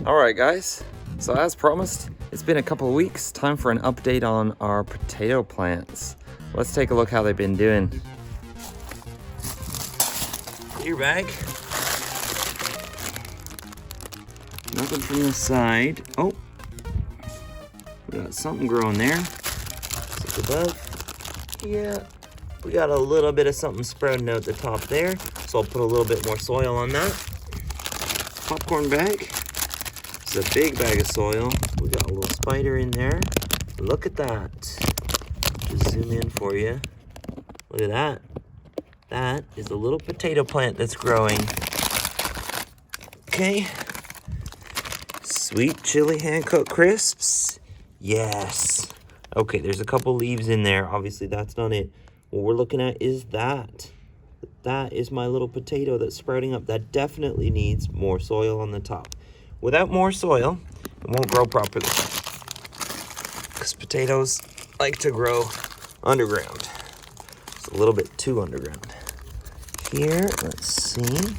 Alright guys, so as promised, it's been a couple of weeks. Time for an update on our potato plants. Let's take a look how they've been doing. Clear bag. Nothing from the side. Oh, we got something growing there. Just above. Yeah, we got a little bit of something sprouting out the top there. So I'll put a little bit more soil on that. Popcorn bag. It's a big bag of soil. We got a little spider in there. Look at that. Just zoom in for you. Look at that. That is a little potato plant that's growing. Okay. Sweet chili hand-cut crisps. Yes. Okay, there's a couple leaves in there. Obviously, that's not it. What we're looking at is that. That is my little potato that's sprouting up. That definitely needs more soil on the top. Without more soil, it won't grow properly. Because potatoes like to grow underground. It's a little bit too underground. Here, let's see.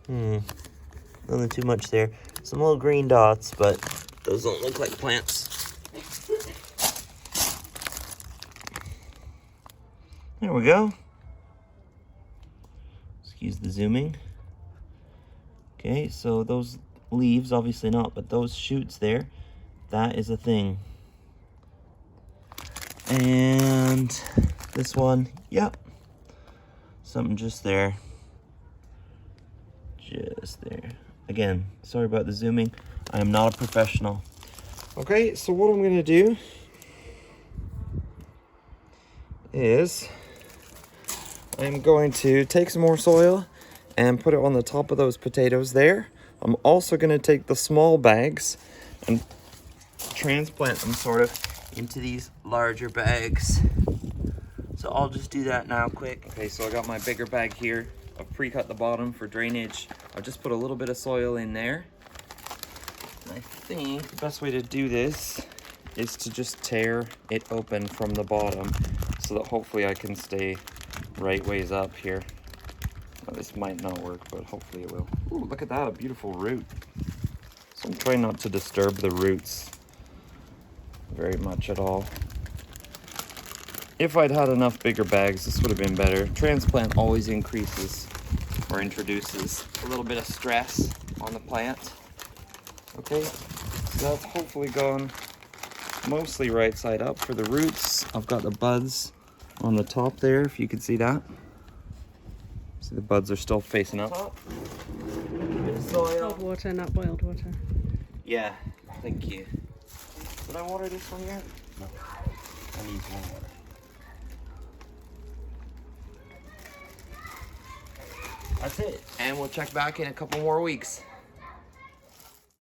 Nothing too much there. Some little green dots, but those don't look like plants. There we go. Excuse the zooming. Okay, so those leaves, obviously not, but those shoots there, that is a thing. And this one, yep. Something just there. Just there. Again, sorry about the zooming. I am not a professional. Okay, so what I'm gonna do is I'm going to take some more soil and put it on the top of those potatoes there. I'm also gonna take the small bags and transplant them sort of into these larger bags. So I'll just do that now quick. Okay, so I got my bigger bag here. I've pre-cut the bottom for drainage. I'll just put a little bit of soil in there. And I think the best way to do this is to just tear it open from the bottom so that hopefully I can stay right ways up here. Well, this might not work, but hopefully it will. Ooh, look at that, a beautiful root. So I'm trying not to disturb the roots very much at all. If I'd had enough bigger bags, this would have been better. Transplant always increases or introduces a little bit of stress on the plant. Okay, so that's hopefully gone mostly right side up for the roots. I've got the buds on the top there, if you can see that. See the buds are still facing up. Bit of soil. Cold water, not boiled water. Yeah, thank you. Did I water this one yet? No. I need more water. That's it. And we'll check back in a couple more weeks.